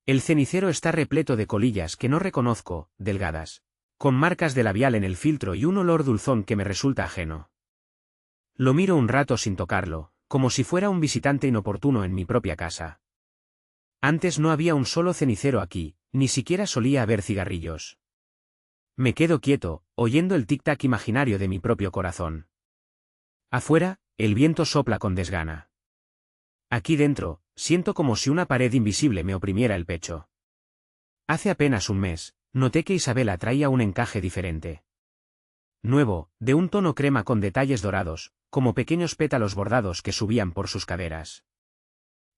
El cenicero está repleto de colillas que no reconozco, delgadas, con marcas de labial en el filtro y un olor dulzón que me resulta ajeno. Lo miro un rato sin tocarlo, como si fuera un visitante inoportuno en mi propia casa. Antes no había un solo cenicero aquí, ni siquiera solía haber cigarrillos. Me quedo quieto, oyendo el tic-tac imaginario de mi propio corazón. Afuera, el viento sopla con desgana. Aquí dentro, siento como si una pared invisible me oprimiera el pecho. Hace apenas un mes, noté que Isabela traía un encaje diferente. Nuevo, de un tono crema con detalles dorados, como pequeños pétalos bordados que subían por sus caderas.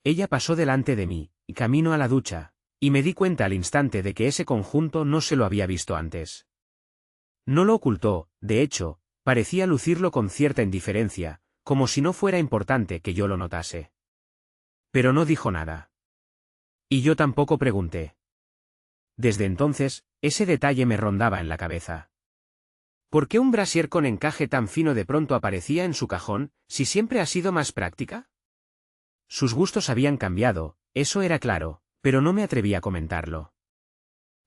Ella pasó delante de mí, camino a la ducha, y me di cuenta al instante de que ese conjunto no se lo había visto antes. No lo ocultó, de hecho, parecía lucirlo con cierta indiferencia, como si no fuera importante que yo lo notase. Pero no dijo nada. Y yo tampoco pregunté. Desde entonces, ese detalle me rondaba en la cabeza. ¿Por qué un brasier con encaje tan fino de pronto aparecía en su cajón, si siempre ha sido más práctica? Sus gustos habían cambiado, eso era claro, pero no me atreví a comentarlo.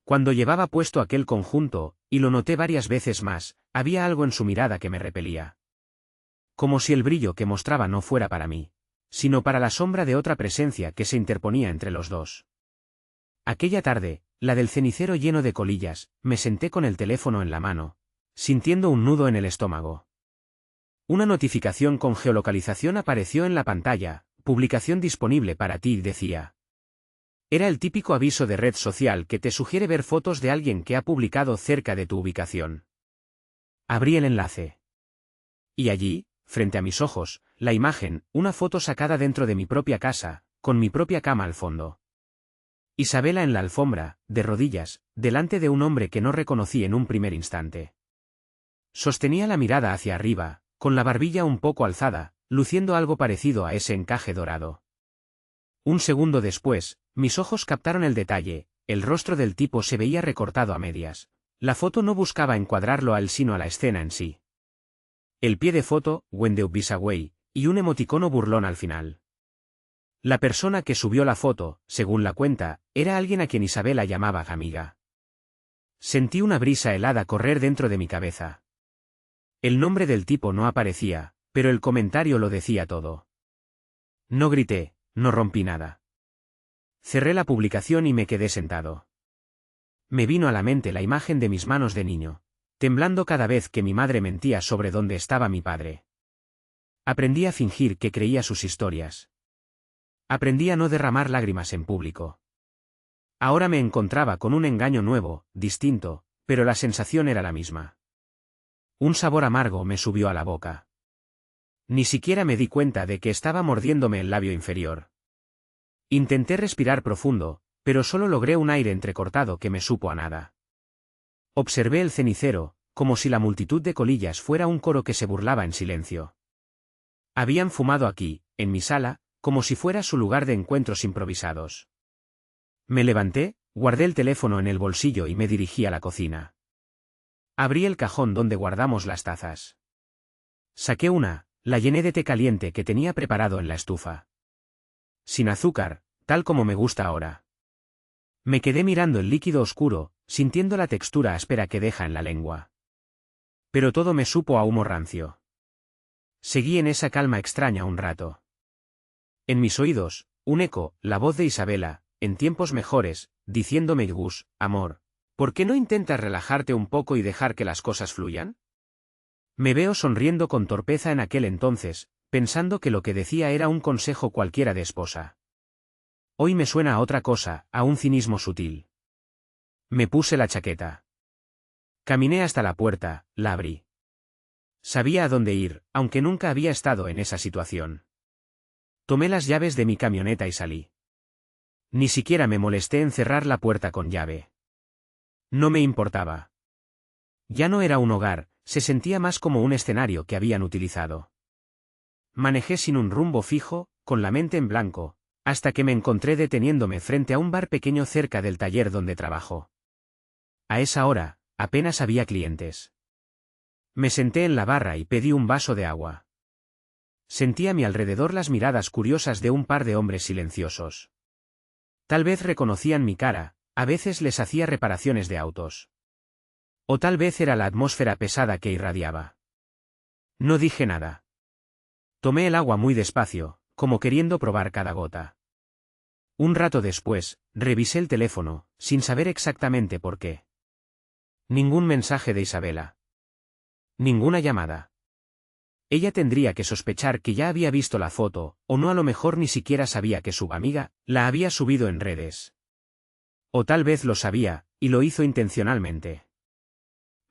Cuando llevaba puesto aquel conjunto, y lo noté varias veces más, había algo en su mirada que me repelía. Como si el brillo que mostraba no fuera para mí, sino para la sombra de otra presencia que se interponía entre los dos. Aquella tarde, la del cenicero lleno de colillas, me senté con el teléfono en la mano, sintiendo un nudo en el estómago. Una notificación con geolocalización apareció en la pantalla, publicación disponible para ti, decía. Era el típico aviso de red social que te sugiere ver fotos de alguien que ha publicado cerca de tu ubicación. Abrí el enlace. Y allí, frente a mis ojos, la imagen, una foto sacada dentro de mi propia casa, con mi propia cama al fondo. Isabela en la alfombra, de rodillas, delante de un hombre que no reconocí en un primer instante. Sostenía la mirada hacia arriba, con la barbilla un poco alzada, luciendo algo parecido a ese encaje dorado. Un segundo después, mis ojos captaron el detalle, el rostro del tipo se veía recortado a medias. La foto no buscaba encuadrarlo a él sino a la escena en sí. El pie de foto, When the Bees Away, y un emoticono burlón al final. La persona que subió la foto, según la cuenta, era alguien a quien Isabela llamaba amiga. Sentí una brisa helada correr dentro de mi cabeza. El nombre del tipo no aparecía, pero el comentario lo decía todo. No grité, no rompí nada. Cerré la publicación y me quedé sentado. Me vino a la mente la imagen de mis manos de niño, temblando cada vez que mi madre mentía sobre dónde estaba mi padre. Aprendí a fingir que creía sus historias. Aprendí a no derramar lágrimas en público. Ahora me encontraba con un engaño nuevo, distinto, pero la sensación era la misma. Un sabor amargo me subió a la boca. Ni siquiera me di cuenta de que estaba mordiéndome el labio inferior. Intenté respirar profundo, pero solo logré un aire entrecortado que me supo a nada. Observé el cenicero, como si la multitud de colillas fuera un coro que se burlaba en silencio. Habían fumado aquí, en mi sala, como si fuera su lugar de encuentros improvisados. Me levanté, guardé el teléfono en el bolsillo y me dirigí a la cocina. Abrí el cajón donde guardamos las tazas. Saqué una, la llené de té caliente que tenía preparado en la estufa. Sin azúcar, tal como me gusta ahora. Me quedé mirando el líquido oscuro, sintiendo la textura áspera que deja en la lengua. Pero todo me supo a humo rancio. Seguí en esa calma extraña un rato. En mis oídos, un eco, la voz de Isabela, en tiempos mejores, diciéndome: Gus, amor, ¿por qué no intentas relajarte un poco y dejar que las cosas fluyan? Me veo sonriendo con torpeza en aquel entonces, pensando que lo que decía era un consejo cualquiera de esposa. Hoy me suena a otra cosa, a un cinismo sutil. Me puse la chaqueta. Caminé hasta la puerta, la abrí. Sabía a dónde ir, aunque nunca había estado en esa situación. Tomé las llaves de mi camioneta y salí. Ni siquiera me molesté en cerrar la puerta con llave. No me importaba. Ya no era un hogar, se sentía más como un escenario que habían utilizado. Manejé sin un rumbo fijo, con la mente en blanco, hasta que me encontré deteniéndome frente a un bar pequeño cerca del taller donde trabajo. A esa hora, apenas había clientes. Me senté en la barra y pedí un vaso de agua. Sentí a mi alrededor las miradas curiosas de un par de hombres silenciosos. Tal vez reconocían mi cara, a veces les hacía reparaciones de autos. O tal vez era la atmósfera pesada que irradiaba. No dije nada. Tomé el agua muy despacio, como queriendo probar cada gota. Un rato después, revisé el teléfono, sin saber exactamente por qué. Ningún mensaje de Isabela. Ninguna llamada. Ella tendría que sospechar que ya había visto la foto, o no, a lo mejor ni siquiera sabía que su amiga la había subido en redes. O tal vez lo sabía, y lo hizo intencionalmente.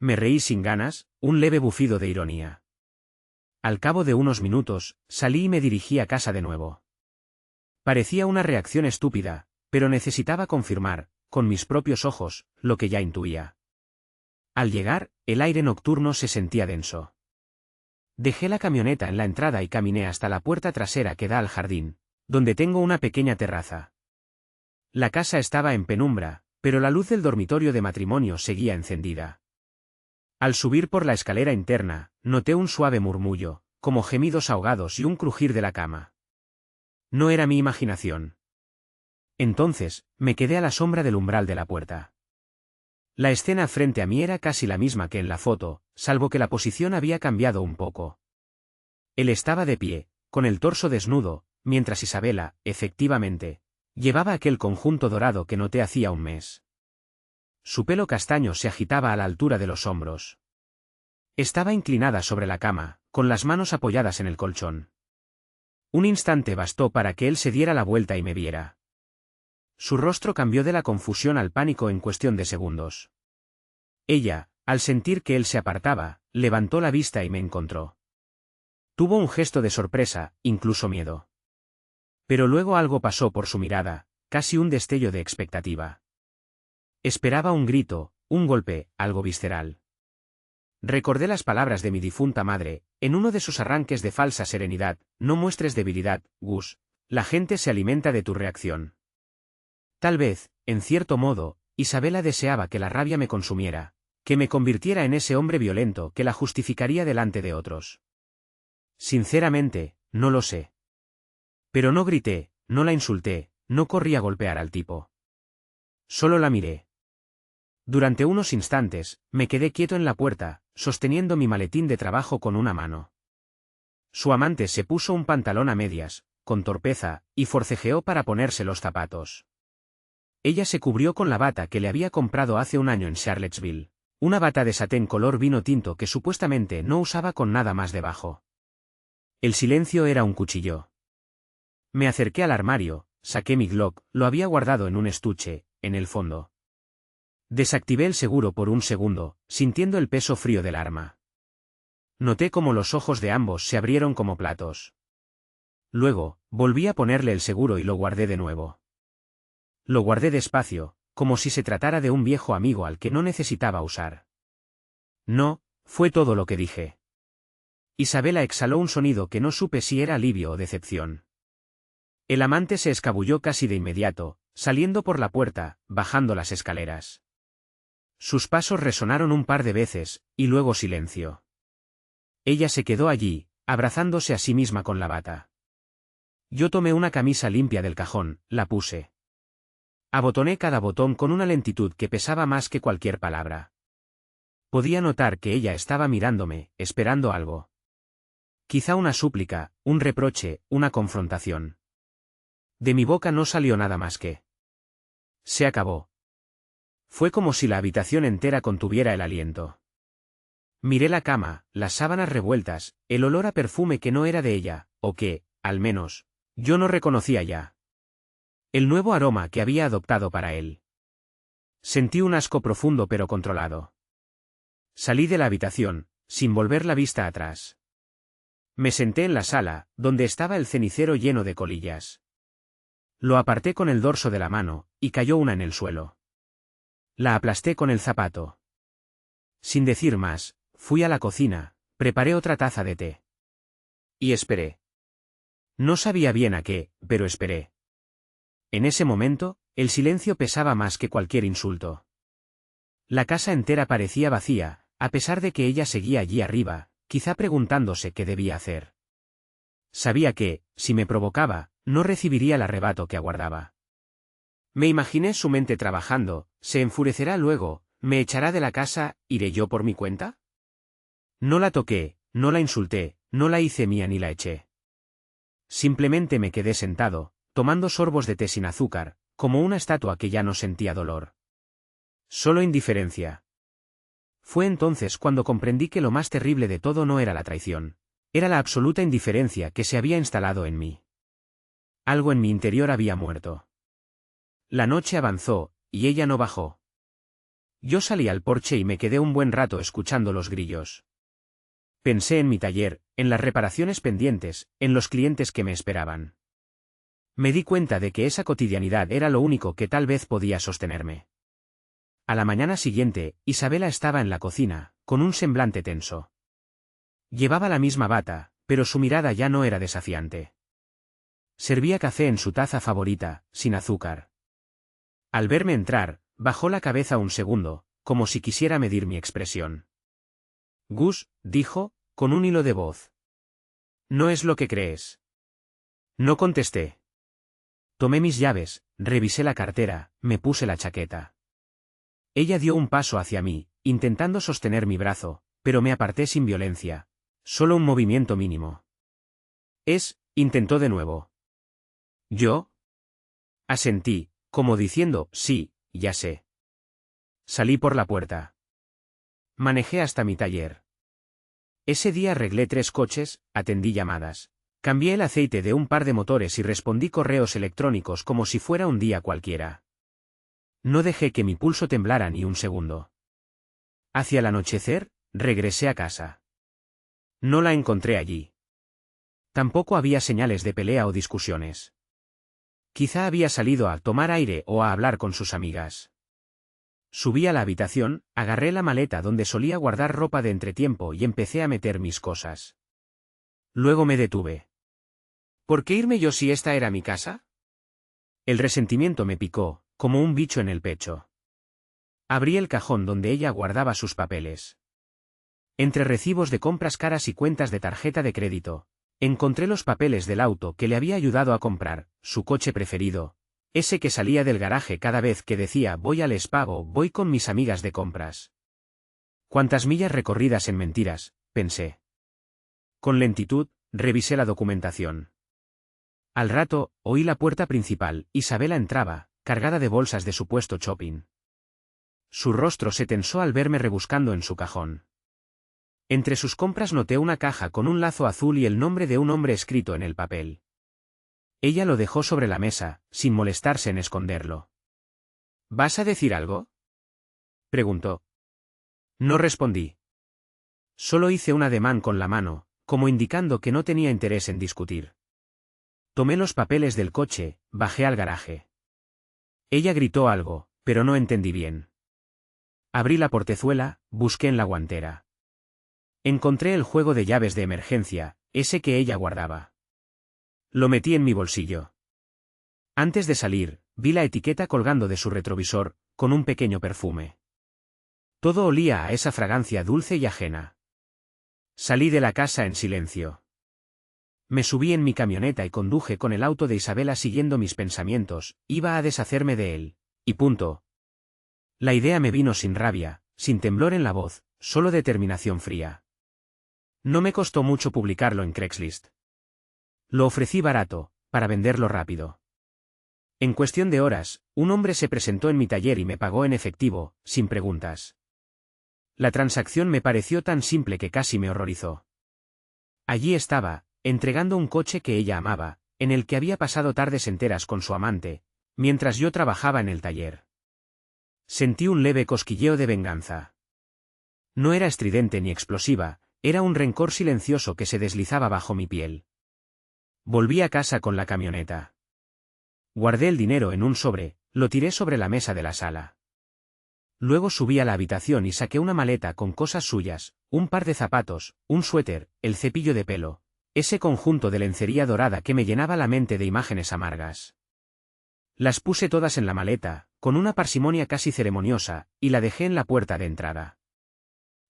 Me reí sin ganas, un leve bufido de ironía. Al cabo de unos minutos, salí y me dirigí a casa de nuevo. Parecía una reacción estúpida, pero necesitaba confirmar, con mis propios ojos, lo que ya intuía. Al llegar, el aire nocturno se sentía denso. Dejé la camioneta en la entrada y caminé hasta la puerta trasera que da al jardín, donde tengo una pequeña terraza. La casa estaba en penumbra, pero la luz del dormitorio de matrimonio seguía encendida. Al subir por la escalera interna, noté un suave murmullo, como gemidos ahogados y un crujir de la cama. No era mi imaginación. Entonces, me quedé a la sombra del umbral de la puerta. La escena frente a mí era casi la misma que en la foto, salvo que la posición había cambiado un poco. Él estaba de pie, con el torso desnudo, mientras Isabela, efectivamente, llevaba aquel conjunto dorado que noté hacía un mes. Su pelo castaño se agitaba a la altura de los hombros. Estaba inclinada sobre la cama, con las manos apoyadas en el colchón. Un instante bastó para que él se diera la vuelta y me viera. Su rostro cambió de la confusión al pánico en cuestión de segundos. Ella, al sentir que él se apartaba, levantó la vista y me encontró. Tuvo un gesto de sorpresa, incluso miedo. Pero luego algo pasó por su mirada, casi un destello de expectativa. Esperaba un grito, un golpe, algo visceral. Recordé las palabras de mi difunta madre, en uno de sus arranques de falsa serenidad: no muestres debilidad, Gus, la gente se alimenta de tu reacción. Tal vez, en cierto modo, Isabela deseaba que la rabia me consumiera, que me convirtiera en ese hombre violento que la justificaría delante de otros. Sinceramente, no lo sé. Pero no grité, no la insulté, no corrí a golpear al tipo. Solo la miré. Durante unos instantes, me quedé quieto en la puerta, sosteniendo mi maletín de trabajo con una mano. Su amante se puso un pantalón a medias, con torpeza, y forcejeó para ponerse los zapatos. Ella se cubrió con la bata que le había comprado hace un año en Charlottesville, una bata de satén color vino tinto que supuestamente no usaba con nada más debajo. El silencio era un cuchillo. Me acerqué al armario, saqué mi Glock, lo había guardado en un estuche, en el fondo. Desactivé el seguro por un segundo, sintiendo el peso frío del arma. Noté cómo los ojos de ambos se abrieron como platos. Luego, volví a ponerle el seguro y lo guardé de nuevo. Lo guardé despacio, como si se tratara de un viejo amigo al que no necesitaba usar. No, fue todo lo que dije. Isabela exhaló un sonido que no supe si era alivio o decepción. El amante se escabulló casi de inmediato, saliendo por la puerta, bajando las escaleras. Sus pasos resonaron un par de veces, y luego silencio. Ella se quedó allí, abrazándose a sí misma con la bata. Yo tomé una camisa limpia del cajón, la puse. Abotoné cada botón con una lentitud que pesaba más que cualquier palabra. Podía notar que ella estaba mirándome, esperando algo. Quizá una súplica, un reproche, una confrontación. De mi boca no salió nada más que: se acabó. Fue como si la habitación entera contuviera el aliento. Miré la cama, las sábanas revueltas, el olor a perfume que no era de ella, o que, al menos, yo no reconocía ya. El nuevo aroma que había adoptado para él. Sentí un asco profundo pero controlado. Salí de la habitación, sin volver la vista atrás. Me senté en la sala, donde estaba el cenicero lleno de colillas. Lo aparté con el dorso de la mano, y cayó una en el suelo. La aplasté con el zapato. Sin decir más, fui a la cocina, preparé otra taza de té. Y esperé. No sabía bien a qué, pero esperé. En ese momento, el silencio pesaba más que cualquier insulto. La casa entera parecía vacía, a pesar de que ella seguía allí arriba, quizá preguntándose qué debía hacer. Sabía que, si me provocaba, no recibiría el arrebato que aguardaba. Me imaginé su mente trabajando, se enfurecerá luego, me echará de la casa, ¿iré yo por mi cuenta? No la toqué, no la insulté, no la hice mía ni la eché. Simplemente me quedé sentado, tomando sorbos de té sin azúcar, como una estatua que ya no sentía dolor. Solo indiferencia. Fue entonces cuando comprendí que lo más terrible de todo no era la traición, era la absoluta indiferencia que se había instalado en mí. Algo en mi interior había muerto. La noche avanzó, y ella no bajó. Yo salí al porche y me quedé un buen rato escuchando los grillos. Pensé en mi taller, en las reparaciones pendientes, en los clientes que me esperaban. Me di cuenta de que esa cotidianidad era lo único que tal vez podía sostenerme. A la mañana siguiente, Isabela estaba en la cocina, con un semblante tenso. Llevaba la misma bata, pero su mirada ya no era desafiante. Servía café en su taza favorita, sin azúcar. Al verme entrar, bajó la cabeza un segundo, como si quisiera medir mi expresión. Gus, dijo, con un hilo de voz. No es lo que crees. No contesté. Tomé mis llaves, revisé la cartera, me puse la chaqueta. Ella dio un paso hacia mí, intentando sostener mi brazo, pero me aparté sin violencia. Solo un movimiento mínimo. Intentó de nuevo. ¿Yo? Asentí, como diciendo, sí, ya sé. Salí por la puerta. Manejé hasta mi taller. Ese día arreglé 3 coches, atendí llamadas. Cambié el aceite de un par de motores y respondí correos electrónicos como si fuera un día cualquiera. No dejé que mi pulso temblara ni un segundo. Hacia el anochecer, regresé a casa. No la encontré allí. Tampoco había señales de pelea o discusiones. Quizá había salido a tomar aire o a hablar con sus amigas. Subí a la habitación, agarré la maleta donde solía guardar ropa de entretiempo y empecé a meter mis cosas. Luego me detuve. ¿Por qué irme yo si esta era mi casa? El resentimiento me picó, como un bicho en el pecho. Abrí el cajón donde ella guardaba sus papeles. Entre recibos de compras caras y cuentas de tarjeta de crédito, encontré los papeles del auto que le había ayudado a comprar, su coche preferido, ese que salía del garaje cada vez que decía voy al spa o voy con mis amigas de compras. Cuántas millas recorridas en mentiras, pensé. Con lentitud, revisé la documentación. Al rato, oí la puerta principal, Isabela entraba, cargada de bolsas de supuesto shopping. Su rostro se tensó al verme rebuscando en su cajón. Entre sus compras noté una caja con un lazo azul y el nombre de un hombre escrito en el papel. Ella lo dejó sobre la mesa, sin molestarse en esconderlo. ¿Vas a decir algo?, preguntó. No respondí. Solo hice un ademán con la mano, como indicando que no tenía interés en discutir. Tomé los papeles del coche, bajé al garaje. Ella gritó algo, pero no entendí bien. Abrí la portezuela, busqué en la guantera. Encontré el juego de llaves de emergencia, ese que ella guardaba. Lo metí en mi bolsillo. Antes de salir, vi la etiqueta colgando de su retrovisor, con un pequeño perfume. Todo olía a esa fragancia dulce y ajena. Salí de la casa en silencio. Me subí en mi camioneta y conduje con el auto de Isabela siguiendo mis pensamientos, iba a deshacerme de él, y punto. La idea me vino sin rabia, sin temblor en la voz, solo determinación fría. No me costó mucho publicarlo en Craigslist. Lo ofrecí barato, para venderlo rápido. En cuestión de horas, un hombre se presentó en mi taller y me pagó en efectivo, sin preguntas. La transacción me pareció tan simple que casi me horrorizó. Allí estaba, entregando un coche que ella amaba, en el que había pasado tardes enteras con su amante, mientras yo trabajaba en el taller. Sentí un leve cosquilleo de venganza. No era estridente ni explosiva, era un rencor silencioso que se deslizaba bajo mi piel. Volví a casa con la camioneta. Guardé el dinero en un sobre, lo tiré sobre la mesa de la sala. Luego subí a la habitación y saqué una maleta con cosas suyas, un par de zapatos, un suéter, el cepillo de pelo, ese conjunto de lencería dorada que me llenaba la mente de imágenes amargas. Las puse todas en la maleta, con una parsimonia casi ceremoniosa, y la dejé en la puerta de entrada.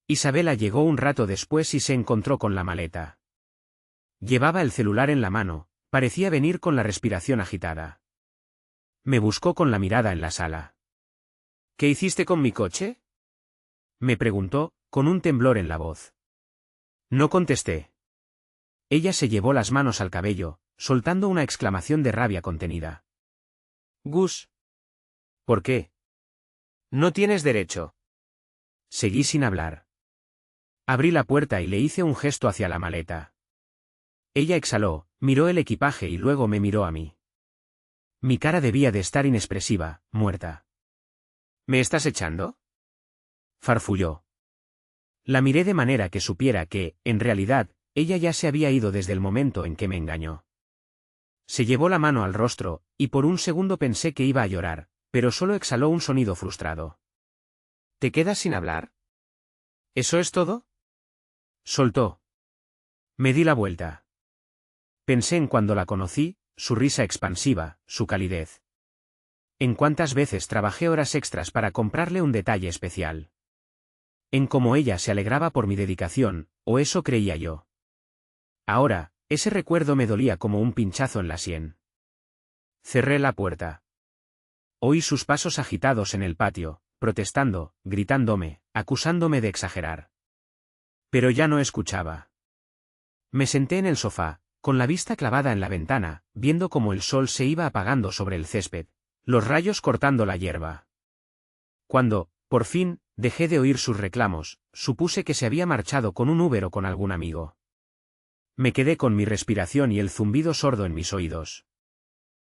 Isabela llegó un rato después y se encontró con la maleta. Llevaba el celular en la mano, parecía venir con la respiración agitada. Me buscó con la mirada en la sala. ¿Qué hiciste con mi coche? Me preguntó, con un temblor en la voz. No contesté. Ella se llevó las manos al cabello, soltando una exclamación de rabia contenida. Gus. ¿Por qué? No tienes derecho. Seguí sin hablar. Abrí la puerta y le hice un gesto hacia la maleta. Ella exhaló, miró el equipaje y luego me miró a mí. Mi cara debía de estar inexpresiva, muerta. ¿Me estás echando? Farfulló. La miré de manera que supiera que, en realidad, ella ya se había ido desde el momento en que me engañó. Se llevó la mano al rostro, y por un segundo pensé que iba a llorar, pero solo exhaló un sonido frustrado. ¿Te quedas sin hablar? ¿Eso es todo? Soltó. Me di la vuelta. Pensé en cuando la conocí, su risa expansiva, su calidez. En cuántas veces trabajé horas extras para comprarle un detalle especial. En cómo ella se alegraba por mi dedicación, o eso creía yo. Ahora, ese recuerdo me dolía como un pinchazo en la sien. Cerré la puerta. Oí sus pasos agitados en el patio, protestando, gritándome, acusándome de exagerar. Pero ya no escuchaba. Me senté en el sofá, con la vista clavada en la ventana, viendo cómo el sol se iba apagando sobre el césped, los rayos cortando la hierba. Cuando, por fin, dejé de oír sus reclamos, supuse que se había marchado con un Uber o con algún amigo. Me quedé con mi respiración y el zumbido sordo en mis oídos.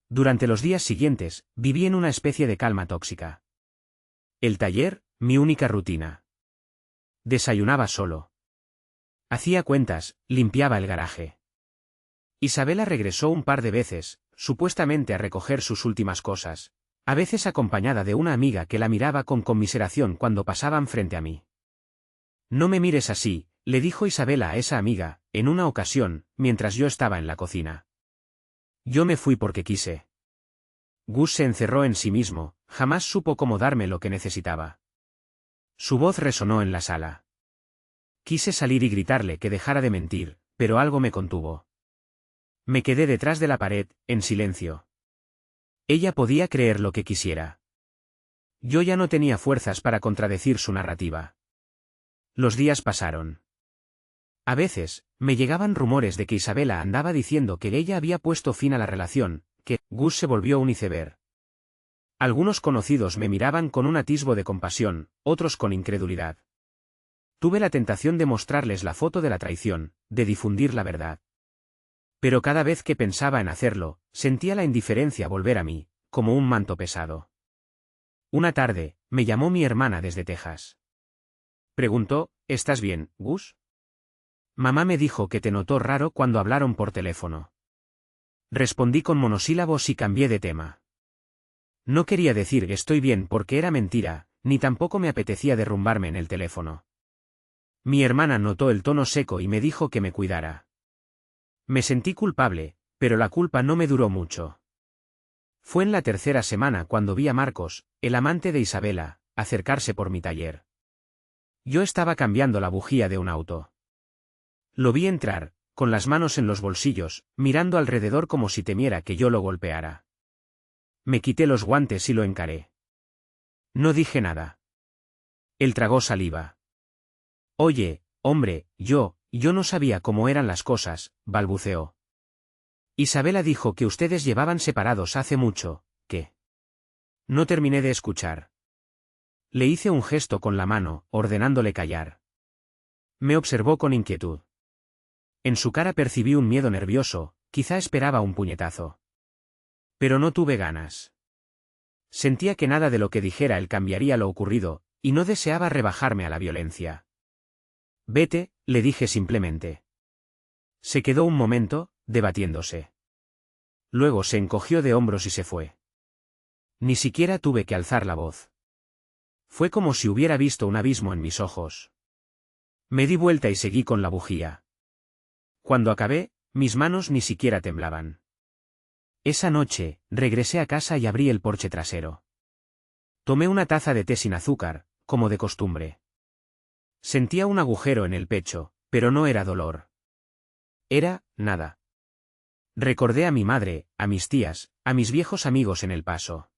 Durante los días siguientes, viví en una especie de calma tóxica. El taller, mi única rutina. Desayunaba solo. Hacía cuentas, limpiaba el garaje. Isabela regresó un par de veces, supuestamente a recoger sus últimas cosas, a veces acompañada de una amiga que la miraba con conmiseración cuando pasaban frente a mí. No me mires así, le dijo Isabela a esa amiga, en una ocasión, mientras yo estaba en la cocina. Yo me fui porque quise. Gus se encerró en sí mismo, jamás supo cómo darme lo que necesitaba. Su voz resonó en la sala. Quise salir y gritarle que dejara de mentir, pero algo me contuvo. Me quedé detrás de la pared, en silencio. Ella podía creer lo que quisiera. Yo ya no tenía fuerzas para contradecir su narrativa. Los días pasaron. A veces, me llegaban rumores de que Isabela andaba diciendo que ella había puesto fin a la relación, que Gus se volvió un iceberg. Algunos conocidos me miraban con un atisbo de compasión, otros con incredulidad. Tuve la tentación de mostrarles la foto de la traición, de difundir la verdad. Pero cada vez que pensaba en hacerlo, sentía la indiferencia volver a mí, como un manto pesado. Una tarde, me llamó mi hermana desde Texas. Preguntó, ¿estás bien, Gus? Mamá me dijo que te notó raro cuando hablaron por teléfono. Respondí con monosílabos y cambié de tema. No quería decir que estoy bien porque era mentira, ni tampoco me apetecía derrumbarme en el teléfono. Mi hermana notó el tono seco y me dijo que me cuidara. Me sentí culpable, pero la culpa no me duró mucho. Fue en la tercera semana cuando vi a Marcos, el amante de Isabela, acercarse por mi taller. Yo estaba cambiando la bujía de un auto. Lo vi entrar, con las manos en los bolsillos, mirando alrededor como si temiera que yo lo golpeara. Me quité los guantes y lo encaré. No dije nada. Él tragó saliva. Oye, hombre, yo no sabía cómo eran las cosas, balbuceó. Isabela dijo que ustedes llevaban separados hace mucho, ¿qué? No terminé de escuchar. Le hice un gesto con la mano, ordenándole callar. Me observó con inquietud. En su cara percibí un miedo nervioso, quizá esperaba un puñetazo. Pero no tuve ganas. Sentía que nada de lo que dijera él cambiaría lo ocurrido, y no deseaba rebajarme a la violencia. Vete, le dije simplemente. Se quedó un momento, debatiéndose. Luego se encogió de hombros y se fue. Ni siquiera tuve que alzar la voz. Fue como si hubiera visto un abismo en mis ojos. Me di vuelta y seguí con la bujía. Cuando acabé, mis manos ni siquiera temblaban. Esa noche, regresé a casa y abrí el porche trasero. Tomé una taza de té sin azúcar, como de costumbre. Sentía un agujero en el pecho, pero no era dolor. Era, nada. Recordé a mi madre, a mis tías, A mis viejos amigos en el paso.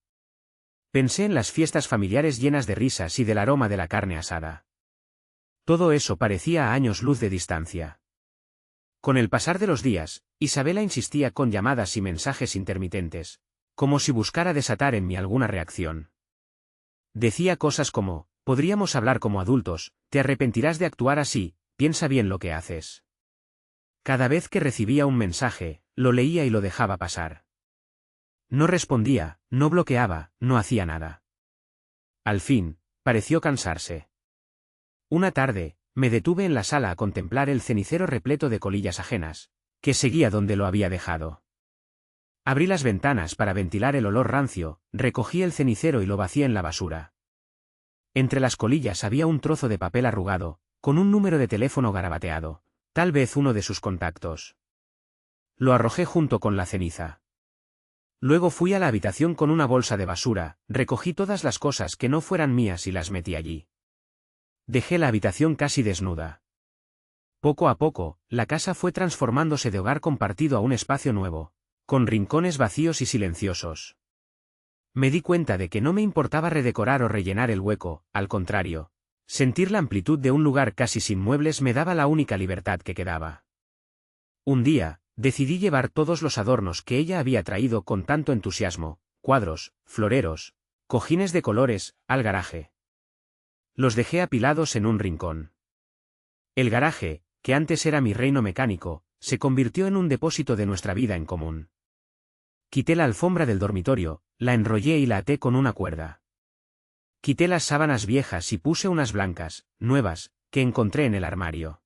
Pensé en las fiestas familiares llenas de risas y del aroma de la carne asada. Todo eso parecía a años luz de distancia. Con el pasar de los días, Isabela insistía con llamadas y mensajes intermitentes, como si buscara desatar en mí alguna reacción. Decía cosas como, podríamos hablar como adultos, te arrepentirás de actuar así, piensa bien lo que haces. Cada vez que recibía un mensaje, lo leía y lo dejaba pasar. No respondía, no bloqueaba, no hacía nada. Al fin, pareció cansarse. Una tarde, me detuve en la sala a contemplar el cenicero repleto de colillas ajenas, que seguía donde lo había dejado. Abrí las ventanas para ventilar el olor rancio, recogí el cenicero y lo vacié en la basura. Entre las colillas había un trozo de papel arrugado, con un número de teléfono garabateado, tal vez uno de sus contactos. Lo arrojé junto con la ceniza. Luego fui a la habitación con una bolsa de basura, recogí todas las cosas que no fueran mías y las metí allí. Dejé la habitación casi desnuda. Poco a poco, la casa fue transformándose de hogar compartido a un espacio nuevo, con rincones vacíos y silenciosos. Me di cuenta de que no me importaba redecorar o rellenar el hueco, al contrario. Sentir la amplitud de un lugar casi sin muebles me daba la única libertad que quedaba. Un día, decidí llevar todos los adornos que ella había traído con tanto entusiasmo, cuadros, floreros, cojines de colores, al garaje. Los dejé apilados en un rincón. El garaje, que antes era mi reino mecánico, se convirtió en un depósito de nuestra vida en común. Quité la alfombra del dormitorio, la enrollé y la até con una cuerda. Quité las sábanas viejas y puse unas blancas, nuevas, que encontré en el armario.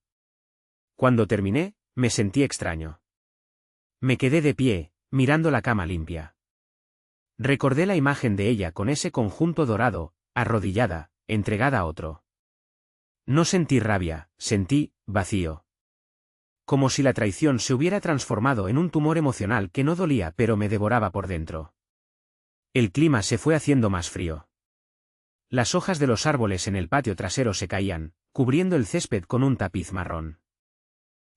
Cuando terminé, me sentí extraño. Me quedé de pie, mirando la cama limpia. Recordé la imagen de ella con ese conjunto dorado, arrodillada, entregada a otro. No sentí rabia, sentí vacío. Como si la traición se hubiera transformado en un tumor emocional que no dolía pero me devoraba por dentro. El clima se fue haciendo más frío. Las hojas de los árboles en el patio trasero se caían, cubriendo el césped con un tapiz marrón.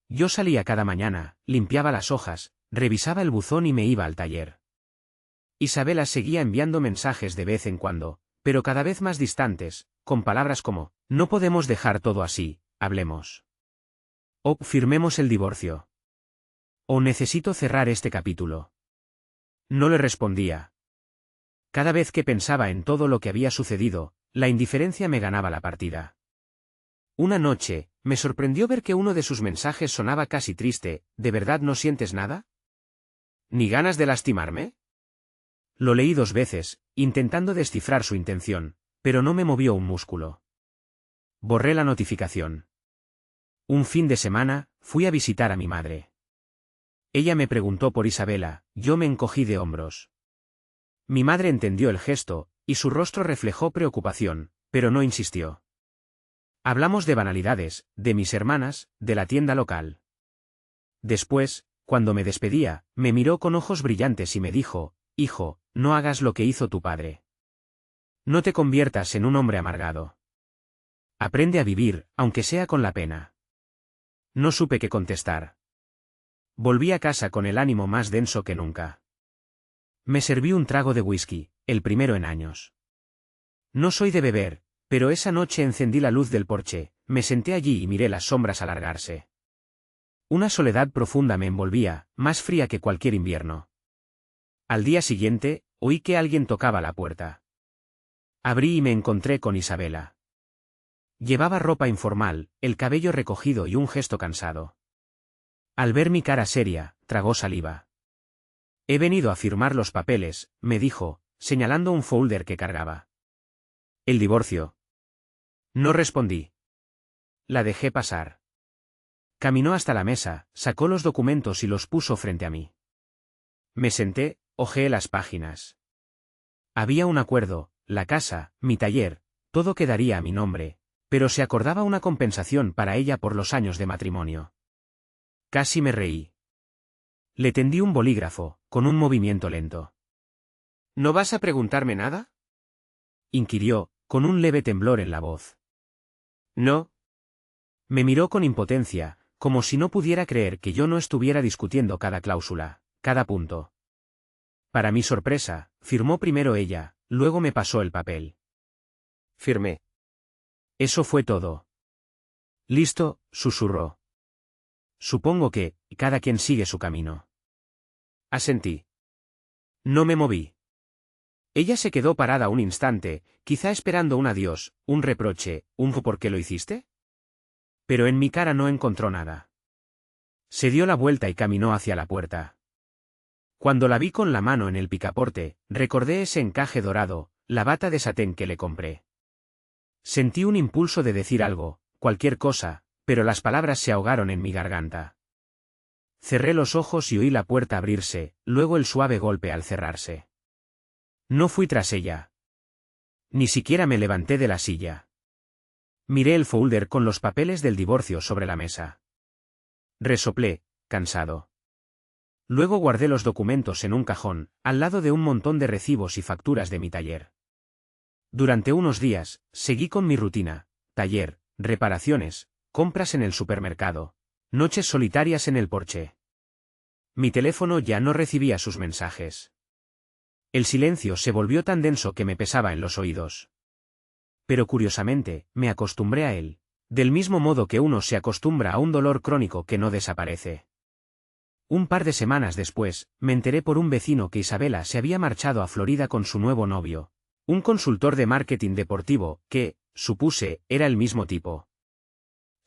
Yo salía cada mañana, limpiaba las hojas, revisaba el buzón y me iba al taller. Isabela seguía enviando mensajes de vez en cuando, pero cada vez más distantes, con palabras como, no podemos dejar todo así, hablemos. O firmemos el divorcio. O necesito cerrar este capítulo. No le respondía. Cada vez que pensaba en todo lo que había sucedido, la indiferencia me ganaba la partida. Una noche, me sorprendió ver que uno de sus mensajes sonaba casi triste. ¿De verdad no sientes nada? ¿Ni ganas de lastimarme? Lo leí 2 veces, intentando descifrar su intención, pero no me movió un músculo. Borré la notificación. Un fin de semana, fui a visitar a mi madre. Ella me preguntó por Isabela, yo me encogí de hombros. Mi madre entendió el gesto, y su rostro reflejó preocupación, pero no insistió. Hablamos de banalidades, de mis hermanas, de la tienda local. Después, cuando me despedía, me miró con ojos brillantes y me dijo, hijo, no hagas lo que hizo tu padre. No te conviertas en un hombre amargado. Aprende a vivir, aunque sea con la pena. No supe qué contestar. Volví a casa con el ánimo más denso que nunca. Me serví un trago de whisky, el primero en años. No soy de beber, pero esa noche encendí la luz del porche, me senté allí y miré las sombras alargarse. Una soledad profunda me envolvía, más fría que cualquier invierno. Al día siguiente, oí que alguien tocaba la puerta. Abrí y me encontré con Isabela. Llevaba ropa informal, el cabello recogido y un gesto cansado. Al ver mi cara seria, tragó saliva. He venido a firmar los papeles, me dijo, señalando un folder que cargaba. El divorcio. No respondí. La dejé pasar. Caminó hasta la mesa, sacó los documentos y los puso frente a mí. Me senté, hojeé las páginas. Había un acuerdo, la casa, mi taller, todo quedaría a mi nombre, pero se acordaba una compensación para ella por los años de matrimonio. Casi me reí. Le tendí un bolígrafo, con un movimiento lento. ¿No vas a preguntarme nada?, inquirió, con un leve temblor en la voz. No. Me miró con impotencia, como si no pudiera creer que yo no estuviera discutiendo cada cláusula, cada punto. Para mi sorpresa, firmó primero ella, luego me pasó el papel. Firmé. Eso fue todo. Listo, susurró. Supongo que, cada quien sigue su camino. Asentí. No me moví. Ella se quedó parada un instante, quizá esperando un adiós, un reproche, un ¿por qué lo hiciste? Pero en mi cara no encontró nada. Se dio la vuelta y caminó hacia la puerta. Cuando la vi con la mano en el picaporte, recordé ese encaje dorado, la bata de satén que le compré. Sentí un impulso de decir algo, cualquier cosa, pero las palabras se ahogaron en mi garganta. Cerré los ojos y oí la puerta abrirse, luego el suave golpe al cerrarse. No fui tras ella. Ni siquiera me levanté de la silla. Miré el folder con los papeles del divorcio sobre la mesa. Resoplé, cansado. Luego guardé los documentos en un cajón, al lado de un montón de recibos y facturas de mi taller. Durante unos días, seguí con mi rutina: taller, reparaciones, compras en el supermercado, noches solitarias en el porche. Mi teléfono ya no recibía sus mensajes. El silencio se volvió tan denso que me pesaba en los oídos. Pero curiosamente, me acostumbré a él, del mismo modo que uno se acostumbra a un dolor crónico que no desaparece. Un par de semanas después, me enteré por un vecino que Isabela se había marchado a Florida con su nuevo novio, un consultor de marketing deportivo, que, supuse, era el mismo tipo.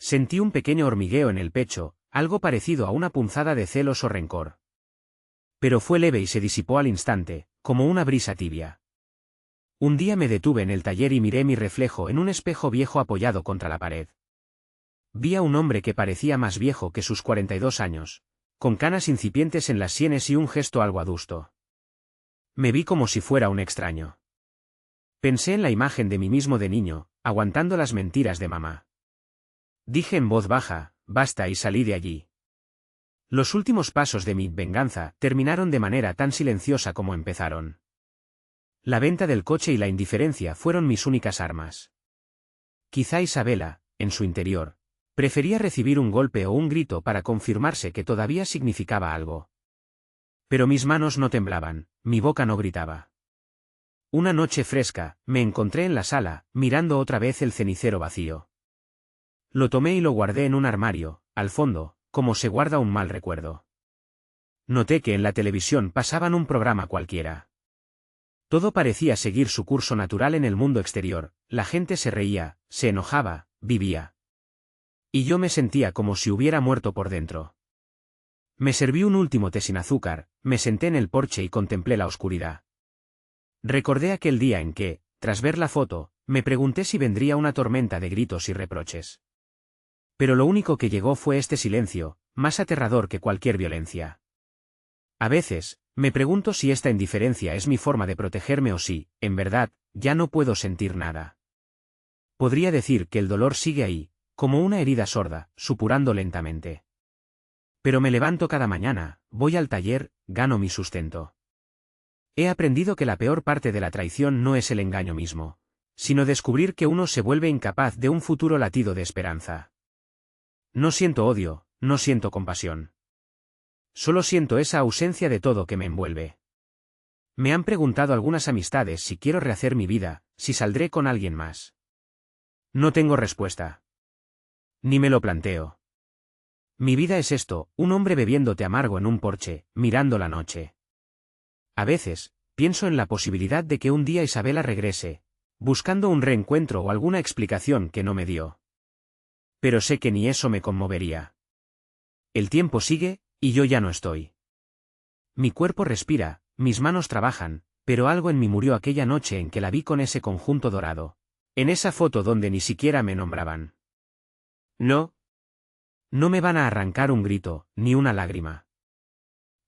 Sentí un pequeño hormigueo en el pecho, algo parecido a una punzada de celos o rencor. Pero fue leve y se disipó al instante, como una brisa tibia. Un día me detuve en el taller y miré mi reflejo en un espejo viejo apoyado contra la pared. Vi a un hombre que parecía más viejo que sus 42 años, con canas incipientes en las sienes y un gesto algo adusto. Me vi como si fuera un extraño. Pensé en la imagen de mí mismo de niño, aguantando las mentiras de mamá. Dije en voz baja, basta, y salí de allí. Los últimos pasos de mi venganza terminaron de manera tan silenciosa como empezaron. La venta del coche y la indiferencia fueron mis únicas armas. Quizá Isabela, en su interior, prefería recibir un golpe o un grito para confirmarse que todavía significaba algo. Pero mis manos no temblaban, mi boca no gritaba. Una noche fresca, me encontré en la sala, mirando otra vez el cenicero vacío. Lo tomé y lo guardé en un armario, al fondo, como se guarda un mal recuerdo. Noté que en la televisión pasaban un programa cualquiera. Todo parecía seguir su curso natural en el mundo exterior, la gente se reía, se enojaba, vivía. Y yo me sentía como si hubiera muerto por dentro. Me serví un último té sin azúcar, me senté en el porche y contemplé la oscuridad. Recordé aquel día en que, tras ver la foto, me pregunté si vendría una tormenta de gritos y reproches. Pero lo único que llegó fue este silencio, más aterrador que cualquier violencia. A veces, me pregunto si esta indiferencia es mi forma de protegerme o si, en verdad, ya no puedo sentir nada. Podría decir que el dolor sigue ahí, como una herida sorda, supurando lentamente. Pero me levanto cada mañana, voy al taller, gano mi sustento. He aprendido que la peor parte de la traición no es el engaño mismo, sino descubrir que uno se vuelve incapaz de un futuro latido de esperanza. No siento odio, no siento compasión. Solo siento esa ausencia de todo que me envuelve. Me han preguntado algunas amistades si quiero rehacer mi vida, si saldré con alguien más. No tengo respuesta. Ni me lo planteo. Mi vida es esto, un hombre bebiendo té amargo en un porche, mirando la noche. A veces, pienso en la posibilidad de que un día Isabela regrese, buscando un reencuentro o alguna explicación que no me dio. Pero sé que ni eso me conmovería. El tiempo sigue, y yo ya no estoy. Mi cuerpo respira, mis manos trabajan, pero algo en mí murió aquella noche en que la vi con ese conjunto dorado, en esa foto donde ni siquiera me nombraban. No. No me van a arrancar un grito, ni una lágrima.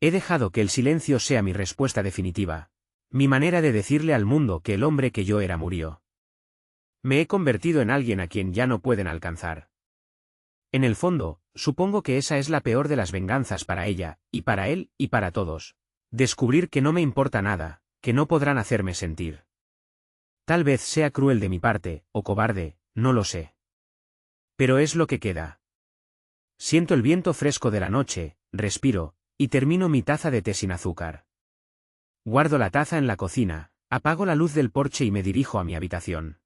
He dejado que el silencio sea mi respuesta definitiva, mi manera de decirle al mundo que el hombre que yo era murió. Me he convertido en alguien a quien ya no pueden alcanzar. En el fondo, supongo que esa es la peor de las venganzas para ella, y para él, y para todos. Descubrir que no me importa nada, que no podrán hacerme sentir. Tal vez sea cruel de mi parte, o cobarde, no lo sé. Pero es lo que queda. Siento el viento fresco de la noche, respiro, y termino mi taza de té sin azúcar. Guardo la taza en la cocina, apago la luz del porche y me dirijo a mi habitación.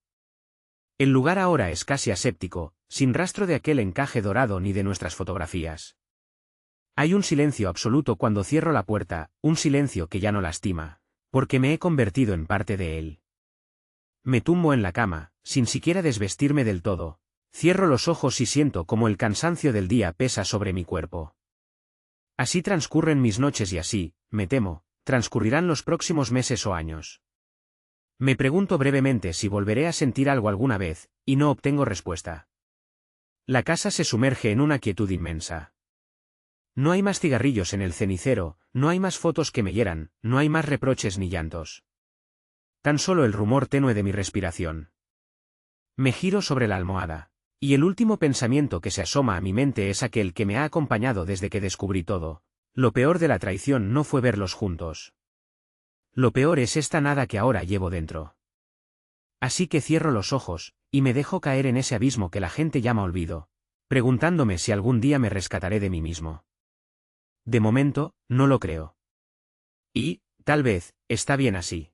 El lugar ahora es casi aséptico, sin rastro de aquel encaje dorado ni de nuestras fotografías. Hay un silencio absoluto cuando cierro la puerta, un silencio que ya no lastima, porque me he convertido en parte de él. Me tumbo en la cama, sin siquiera desvestirme del todo. Cierro los ojos y siento como el cansancio del día pesa sobre mi cuerpo. Así transcurren mis noches y así, me temo, transcurrirán los próximos meses o años. Me pregunto brevemente si volveré a sentir algo alguna vez, y no obtengo respuesta. La casa se sumerge en una quietud inmensa. No hay más cigarrillos en el cenicero, no hay más fotos que me hieran, no hay más reproches ni llantos. Tan solo el rumor tenue de mi respiración. Me giro sobre la almohada. Y el último pensamiento que se asoma a mi mente es aquel que me ha acompañado desde que descubrí todo. Lo peor de la traición no fue verlos juntos. Lo peor es esta nada que ahora llevo dentro. Así que cierro los ojos, y me dejo caer en ese abismo que la gente llama olvido, preguntándome si algún día me rescataré de mí mismo. De momento, no lo creo. Y, tal vez, está bien así.